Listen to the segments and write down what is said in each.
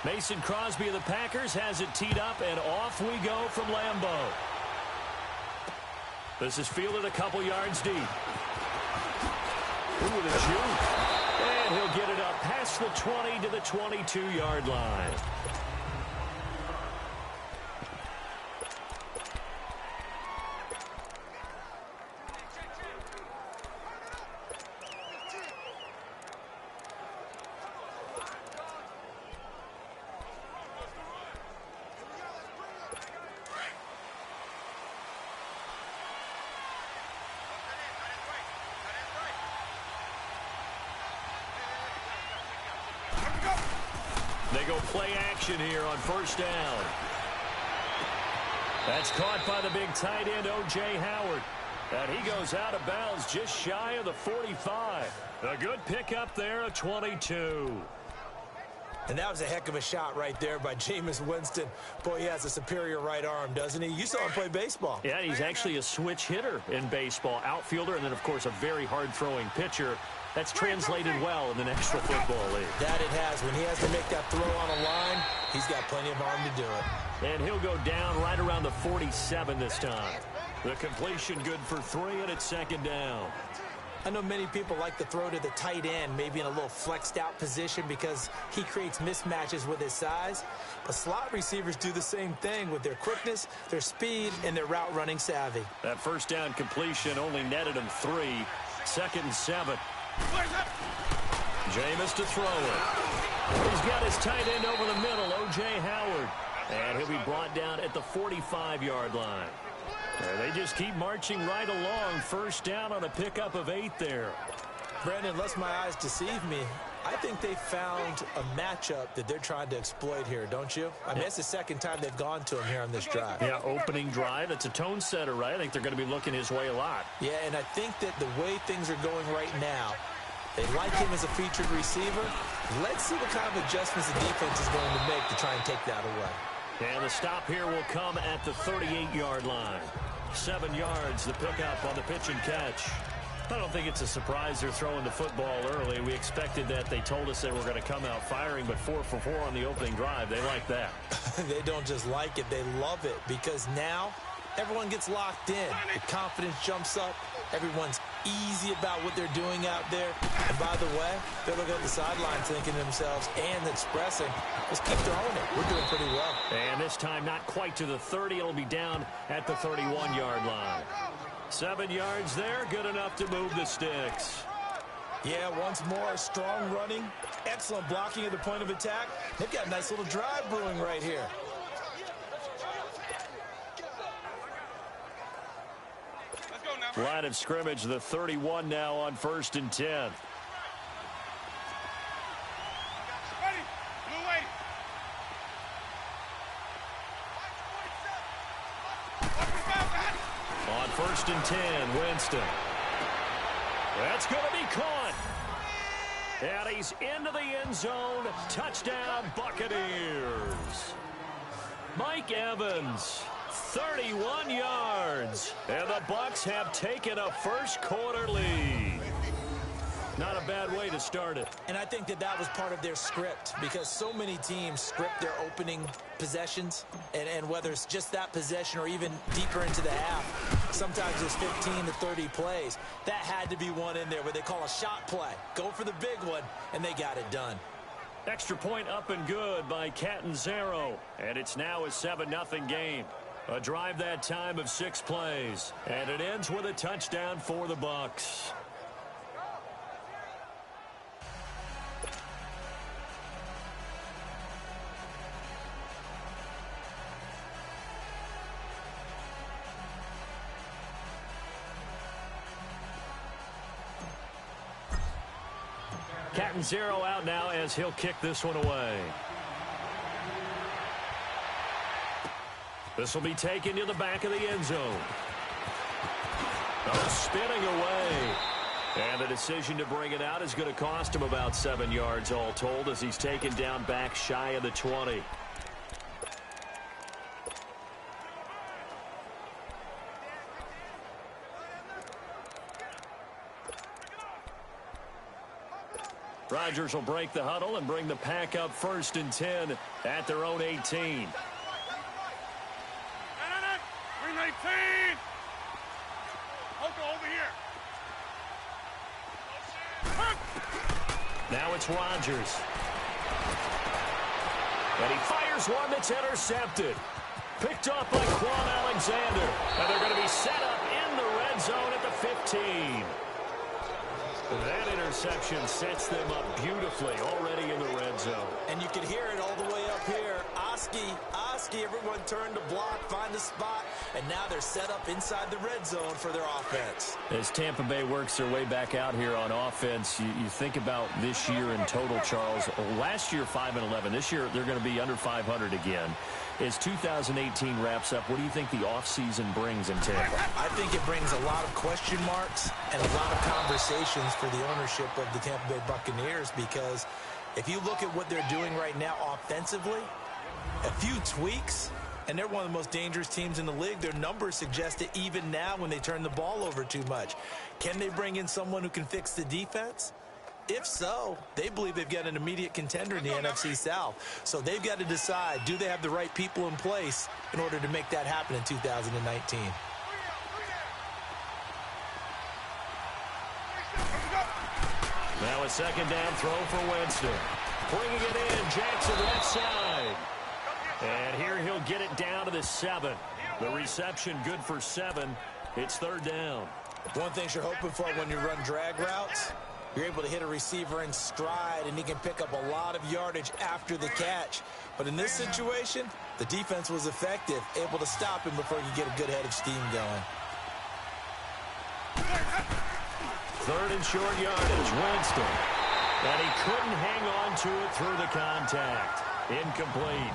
Mason Crosby of the Packers has it teed up, and off we go from Lambeau. This is fielded a couple yards deep. Ooh, the juke. And he'll get it up past the 20 to the 22-yard line. They go play action here on first down. That's caught by the big tight end, O.J. Howard. And he goes out of bounds just shy of the 45. A good pickup there of 22. And that was a heck of a shot right there by Jameis Winston. Boy, he has a superior right arm, doesn't he? You saw him play baseball. Yeah, he's actually a switch hitter in baseball. Outfielder, and then, of course, a very hard-throwing pitcher. That's translated well in the National Football League. That it has. When he has to make that throw on a line, he's got plenty of arm to do it. And he'll go down right around the 47 this time. The completion good for 3, and it's second down. I know many people like to throw to the tight end, maybe in a little flexed out position because he creates mismatches with his size. But slot receivers do the same thing with their quickness, their speed, and their route running savvy. That first down completion only netted him 3. Second and 7. Jameis to throw it. He's got his tight end over the middle, O.J. Howard. And he'll be brought down at the 45-yard line. And they just keep marching right along. First down on a pickup of 8 there. Brandon, unless my eyes deceive me, I think they found a matchup that they're trying to exploit here, don't you? I mean, it's the second time they've gone to him here on this drive. Yeah, opening drive. It's a tone setter, right? I think they're going to be looking his way a lot. Yeah, and I think that the way things are going right now, they like him as a featured receiver. Let's see what kind of adjustments the defense is going to make to try and take that away. And the stop here will come at the 38-yard line. 7 yards, the pickup on the pitch and catch. I don't think it's a surprise they're throwing the football early. We expected that. They told us they were going to come out firing, but 4 for 4 on the opening drive. They like that. They don't just like it, they love it, because now everyone gets locked in. The confidence jumps up. Everyone's easy about what they're doing out there. And by the way, they're looking at the sidelines thinking to themselves and expressing, just keep throwing it. We're doing pretty well. And this time not quite to the 30. It'll be down at the 31-yard line. 7 yards there, good enough to move the sticks. Yeah, once more, strong running, excellent blocking at the point of attack. They've got a nice little drive brewing right here. Line of scrimmage, the 31 now on 1st and 10. On 1st and 10, Winston. That's going to be caught. And he's into the end zone. Touchdown, Buccaneers. Mike Evans, 31 yards. And the Bucs have taken a first quarter lead. Not a bad way to start it. And I think that was part of their script, because so many teams script their opening possessions, and whether it's just that possession or even deeper into the half, sometimes there's 15 to 30 plays. That had to be one in there where they call a shot play. Go for the big one, and they got it done. Extra point up and good by Catanzaro. And it's now a 7-0 game. A drive that time of 6 plays. And it ends with a touchdown for the Bucs. Catanzaro out now as he'll kick this one away. This will be taken to the back of the end zone. Oh, spinning away. And the decision to bring it out is going to cost him about 7 yards all told, as he's taken down back shy of the 20. Rodgers will break the huddle and bring the pack up 1st and 10 at their own 18. 319. Over here. Now it's Rodgers. And he fires one that's intercepted. Picked up by Quan Alexander. And they're going to be set up in the red zone at the 15. That interception sets them up beautifully already in the red zone. And you can hear it all the way up here. Oski, everyone turned to block, find a spot, and now they're set up inside the red zone for their offense. As Tampa Bay works their way back out here on offense, you think about this year in total, Charles. Last year, 5-11. This year, they're going to be under 500 again. As 2018 wraps up, what do you think the offseason brings in Tampa? I think it brings a lot of question marks and a lot of conversations for the ownership of the Tampa Bay Buccaneers, because if you look at what they're doing right now offensively, a few tweaks, and they're one of the most dangerous teams in the league. Their numbers suggest it even now when they turn the ball over too much. Can they bring in someone who can fix the defense? If so, they believe they've got an immediate contender in the NFC South. So they've got to decide, do they have the right people in place in order to make that happen in 2019? Now a second down throw for Winston. Bringing it in, Jackson left side. And here he'll get it down to the 7. The reception good for 7. It's 3rd down. One thing you're hoping for when you run drag routes, you're able to hit a receiver in stride, and he can pick up a lot of yardage after the catch. But in this situation, the defense was effective, able to stop him before you get a good head of steam going. 3rd and short yardage, Winston. And he couldn't hang on to it through the contact. Incomplete.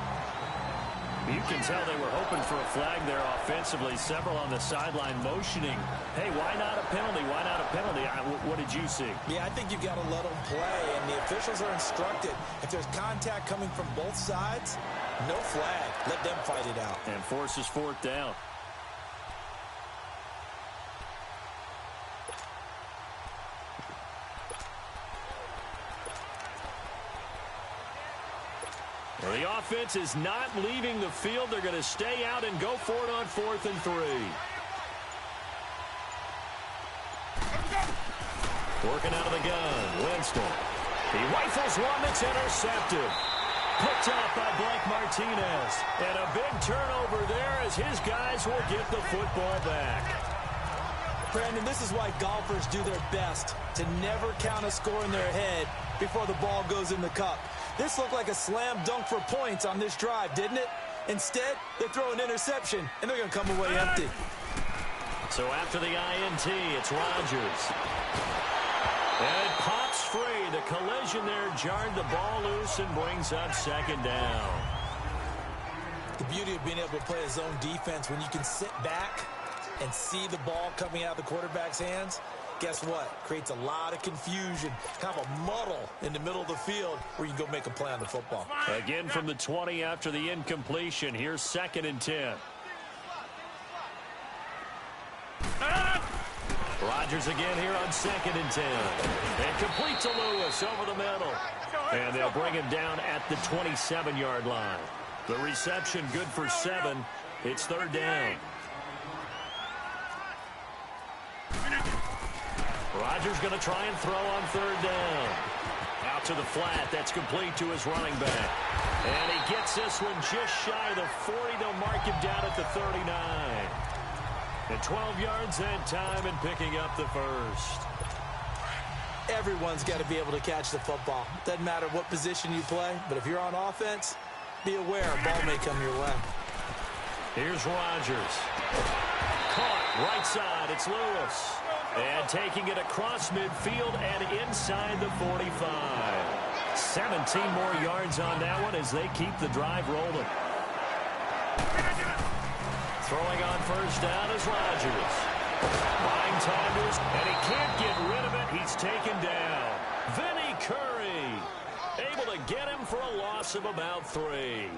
You can tell they were hoping for a flag there offensively. Several on the sideline motioning. Hey, why not a penalty? Why not a penalty? What did you see? Yeah, I think you've got to let them play, and the officials are instructed. If there's contact coming from both sides, no flag. Let them fight it out. And forces 4th down. Well, the offense is not leaving the field. They're going to stay out and go for it on 4th and 3. Working out of the gun, Winston. He rifles one that's intercepted. Picked up by Blake Martinez. And a big turnover there as his guys will get the football back. Brandon, this is why golfers do their best to never count a score in their head before the ball goes in the cup. This looked like a slam dunk for points on this drive, didn't it? Instead, they throw an interception, and they're going to come away empty. So after the INT, it's Rodgers. And it pops free. The collision there jarred the ball loose and brings up second down. The beauty of being able to play a zone defense when you can sit back and see the ball coming out of the quarterback's hands, guess what? Creates a lot of confusion, kind of a muddle in the middle of the field where you can go make a play on the football. Again from the 20 after the incompletion. Here's 2nd and 10. Rodgers again here on 2nd and 10. And complete to Lewis over the middle. And they'll bring him down at the 27-yard line. The reception good for 7. It's 3rd down. Rodgers going to try and throw on 3rd down. Out to the flat. That's complete to his running back. And he gets this one just shy of the 40. They'll mark him down at the 39. And 12 yards that time and picking up the first. Everyone's got to be able to catch the football. Doesn't matter what position you play, but if you're on offense, be aware a ball may come your way. Here's Rodgers. Caught right side. It's Lewis. And taking it across midfield and inside the 45. 17 more yards on that one as they keep the drive rolling. Throwing on 1st down is Rodgers. Buying time to his, and he can't get rid of it. He's taken down. Vinny Curry able to get him for a loss of about 3.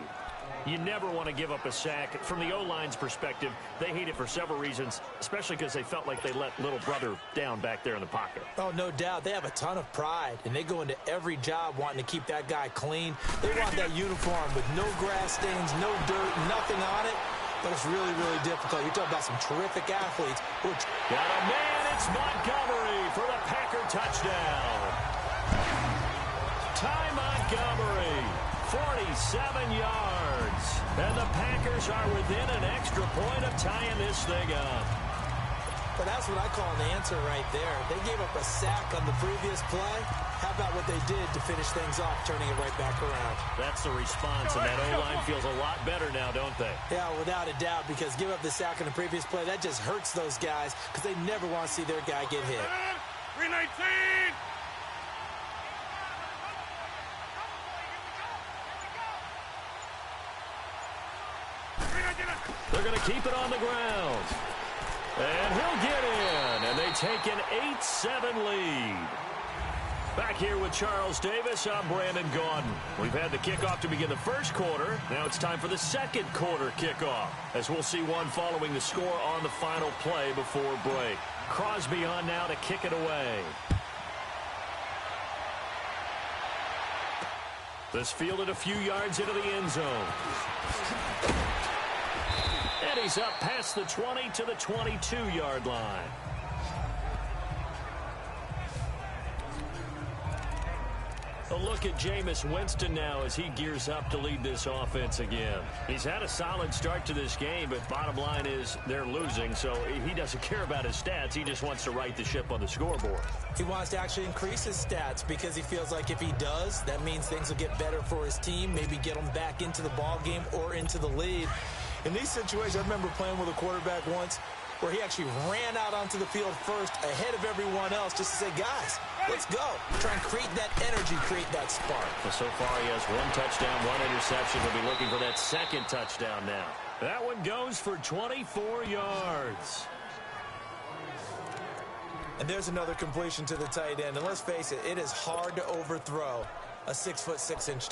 You never want to give up a sack. From the O-line's perspective, they hate it for several reasons, especially because they felt like they let little brother down back there in the pocket. Oh, no doubt. They have a ton of pride, and they go into every job wanting to keep that guy clean. They want that uniform with no grass stains, no dirt, nothing on it. But it's really, really difficult. You're talking about some terrific athletes. Got a man. It's Montgomery for the Packer touchdown. Ty Montgomery, 47 yards. And the Packers are within an extra point of tying this thing up. But that's what I call an answer right there. They gave up a sack on the previous play. How about what they did to finish things off, turning it right back around? That's the response, and that O-line feels a lot better now, don't they? Yeah, without a doubt, because give up the sack on the previous play, that just hurts those guys because they never want to see their guy get hit. 319! They're going to keep it on the ground. And he'll get in, and they take an 8-7 lead. Back here with Charles Davis, I'm Brandon Gaudin. We've had the kickoff to begin the first quarter. Now it's time for the second quarter kickoff, as we'll see one following the score on the final play before break. Crosby on now to kick it away. This fielded a few yards into the end zone. And he's up past the 20 to the 22-yard line. A look at Jameis Winston now as he gears up to lead this offense again. He's had a solid start to this game, but bottom line is they're losing, so he doesn't care about his stats. He just wants to right the ship on the scoreboard. He wants to actually increase his stats because he feels like if he does, that means things will get better for his team, maybe get them back into the ball game or into the lead. In these situations, I remember playing with a quarterback once where he actually ran out onto the field first ahead of everyone else just to say, guys, let's go. Try and create that energy, create that spark. Well, so far he has 1 touchdown, 1 interception. He'll be looking for that second touchdown now. That one goes for 24 yards. And there's another completion to the tight end. And let's face it, it is hard to overthrow a 6'6"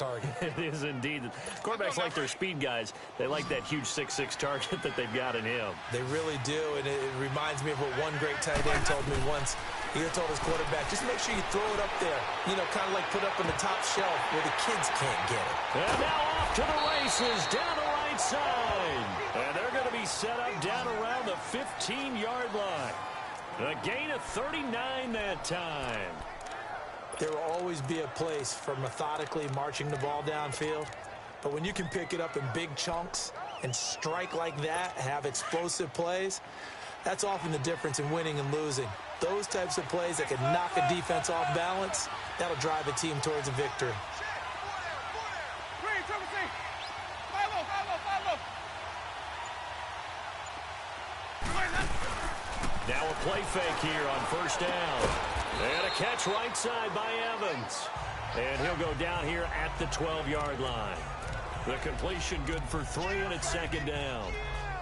target. It is indeed. Quarterbacks like their speed guys. They like that huge 6'6" target that they've got in him. They really do, and it reminds me of what one great tight end told me once. He told his quarterback, just make sure you throw it up there. You know, kind of like put it up on the top shelf where the kids can't get it. And now off to the races down the right side. And they're going to be set up down around the 15-yard line. A gain of 39 that time. There will always be a place for methodically marching the ball downfield. But when you can pick it up in big chunks and strike like that, have explosive plays, that's often the difference in winning and losing. Those types of plays that can knock a defense off balance, that'll drive a team towards a victory. Now a play fake here on first down. And a catch right side by Evans. And he'll go down here at the 12-yard line. The completion good for 3, and it's second down.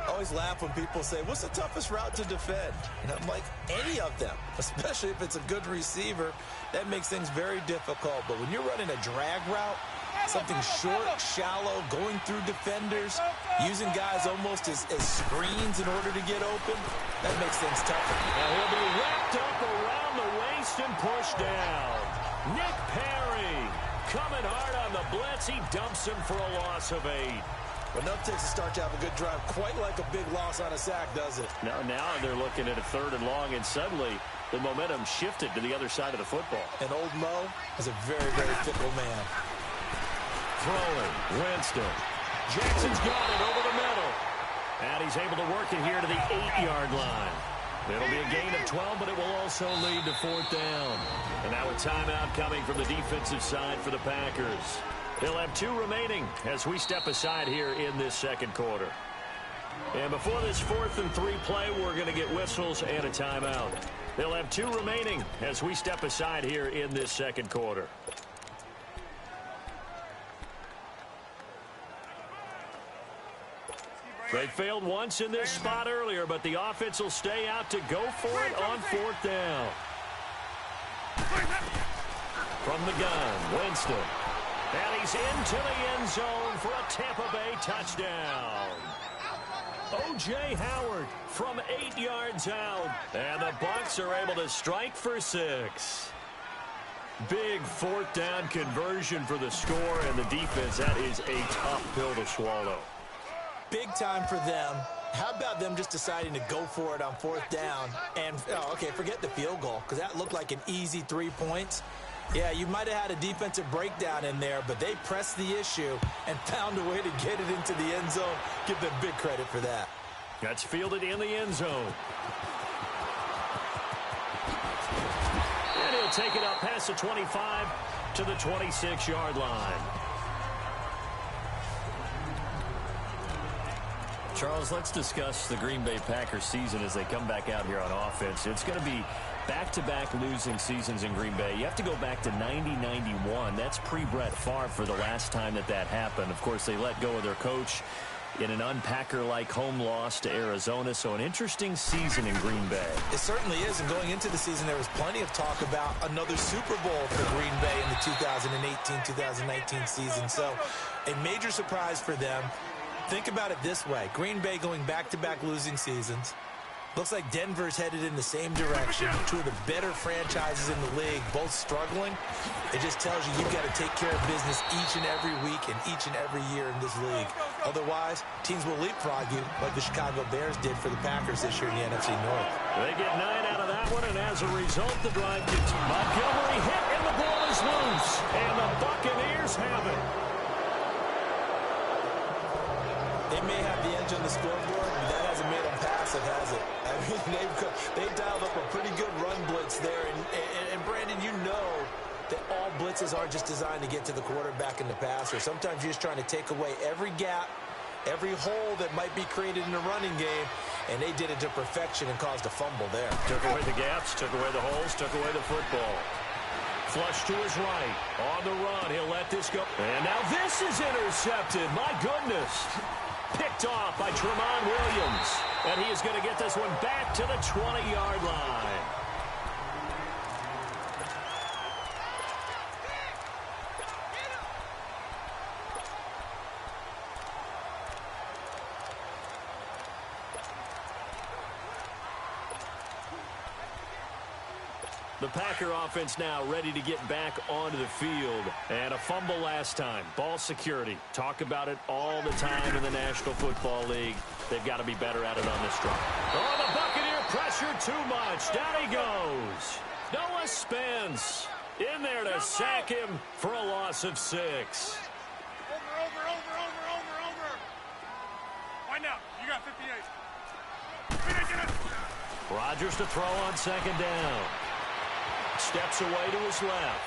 I always laugh when people say, what's the toughest route to defend? And I'm like, any of them, especially if it's a good receiver. That makes things very difficult. But when you're running a drag route, something short, shallow, going through defenders, using guys almost as screens in order to get open, that makes things tougher. Now he'll be wrapped up around the waist and pushed down. Nick Perry coming hard on the blitz. He dumps him for a loss of 8. Enough takes to start to have a good drive, quite like a big loss on a sack, does it? Now they're looking at a 3rd and long, and suddenly the momentum shifted to the other side of the football. And old Mo is a very, very fickle man. Throwing, Winston. Jackson's got it over the middle. And he's able to work it here to the 8-yard line. It'll be a gain of 12, but it will also lead to 4th down. And now a timeout coming from the defensive side for the Packers. They'll have 2 remaining as we step aside here in this second quarter. And before this 4th and 3 play, we're going to get whistles and a timeout. They'll have 2 remaining as we step aside here in this second quarter. They failed once in this spot earlier, but the offense will stay out to go for it on 4th down. From the gun, Winston. And he's into the end zone for a Tampa Bay touchdown. O.J. Howard from 8 yards out. And the Bucs are able to strike for 6. Big 4th down conversion for the score, and the defense, that is a tough pill to swallow. Big time for them. How about them just deciding to go for it on 4th down? And, okay, forget the field goal, because that looked like an easy 3 points. Yeah, you might have had a defensive breakdown in there, but they pressed the issue and found a way to get it into the end zone. Give them big credit for that. That's fielded in the end zone. And he'll take it up past the 25 to the 26-yard line. Charles, let's discuss the Green Bay Packers season as they come back out here on offense. It's going to be back-to-back losing seasons in Green Bay. You have to go back to 90-91. That's pre-Brett Favre for the last time that happened. Of course, they let go of their coach in an unpacker-like home loss to Arizona. So an interesting season in Green Bay. It certainly is. And going into the season, there was plenty of talk about another Super Bowl for Green Bay in the 2018-2019 season. So a major surprise for them. Think about it this way. Green Bay going back-to-back losing seasons. Looks like Denver's headed in the same direction. 2 of the better franchises in the league, both struggling. It just tells you you've got to take care of business each and every week and each and every year in this league. Otherwise, teams will leapfrog you like the Chicago Bears did for the Packers this year in the NFC North. They get 9 out of that one, and as a result, the drive gets Montgomery hit, and the ball is loose. And the Buccaneers have it. They may have the edge on the scoreboard, but that hasn't made them passive, has it? I mean, they've dialed up a pretty good run blitz there. And Brandon, you know that all blitzes aren't just designed to get to the quarterback and the passer. Sometimes you're just trying to take away every gap, every hole that might be created in the running game, and they did it to perfection and caused a fumble there. Took away the gaps, took away the holes, took away the football. Flush to his right. On the run, he'll let this go. And now this is intercepted. My goodness. Picked off by Tramon Williams. And he is going to get this one back to the 20-yard line. The Packer offense now ready to get back onto the field. And a fumble last time. Ball security. Talk about it all the time in the National Football League. They've got to be better at it on this drive. Oh, the Buccaneer pressure too much. Down he goes. Noah Spence in there to sack him for a loss of 6. Over. Find out. You got 58. Rodgers to throw on second down. Steps away to his left.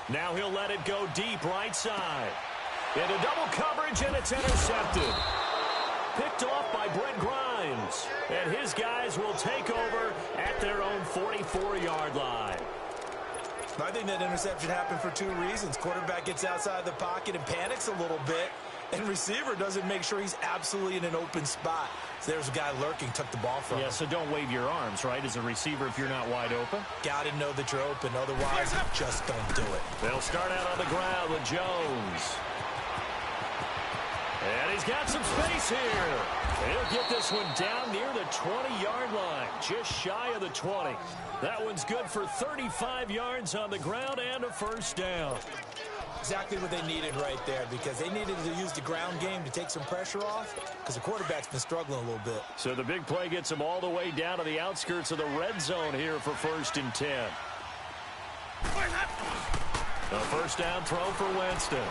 Now he'll let it go deep right side. Into double coverage, and it's intercepted. Picked off by Brent Grimes. And his guys will take over at their own 44-yard line. I think that interception happened for two reasons. Quarterback gets outside the pocket and panics a little bit, and receiver doesn't make sure he's absolutely in an open spot. So there's a guy lurking, took the ball from him. Yeah, so don't wave your arms, right, as a receiver if you're not wide open. Got to know that you're open, otherwise just don't do it. They'll start out on the ground with Jones. And he's got some space here. He'll get this one down near the 20-yard line, just shy of the 20. That one's good for 35 yards on the ground and a first down. Exactly what they needed right there, because they needed to use the ground game to take some pressure off, because the quarterback's been struggling a little bit. So the big play gets them all the way down to the outskirts of the red zone here for 1st and 10. A first down throw for Winston.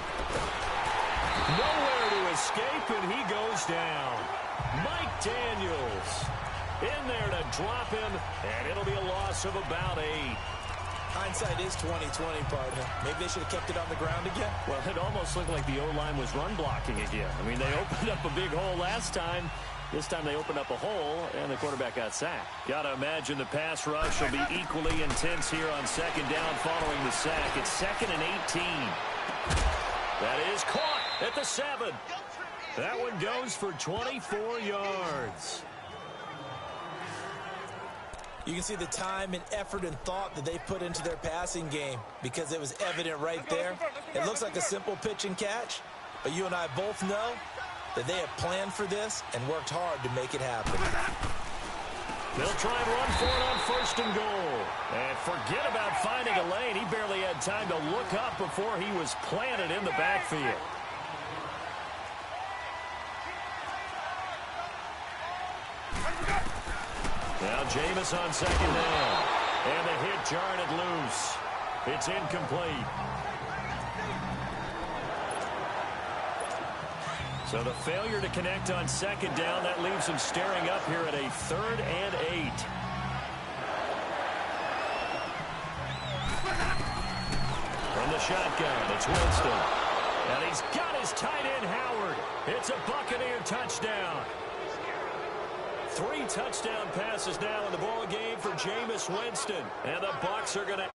Nowhere to escape, and he goes down. Mike Daniels in there to drop him, and it'll be a loss of about 8. Hindsight is 20/20, partner. Maybe they should have kept it on the ground again. Well, it almost looked like the O-line was run blocking again. I mean, they opened up a big hole last time. This time they opened up a hole, and the quarterback got sacked. Got to imagine the pass rush will be equally intense here on 2nd down following the sack. It's 2nd and 18. That is caught at the 7. That one goes for 24 yards. You can see the time and effort and thought that they put into their passing game, because it was evident right there. It looks like a simple pitch and catch, but you and I both know that they have planned for this and worked hard to make it happen. They'll try and run for it on 1st and goal. And forget about finding a lane. He barely had time to look up before he was planted in the backfield. Now Jameis on 2nd down. And the hit jarred it loose. It's incomplete. So the failure to connect on 2nd down, that leaves him staring up here at a 3rd and 8. From the shotgun, it's Winston. And he's got his tight end, Howard. It's a Buccaneer touchdown. 3 touchdown passes now in the ball game for Jameis Winston. And the Bucs are going to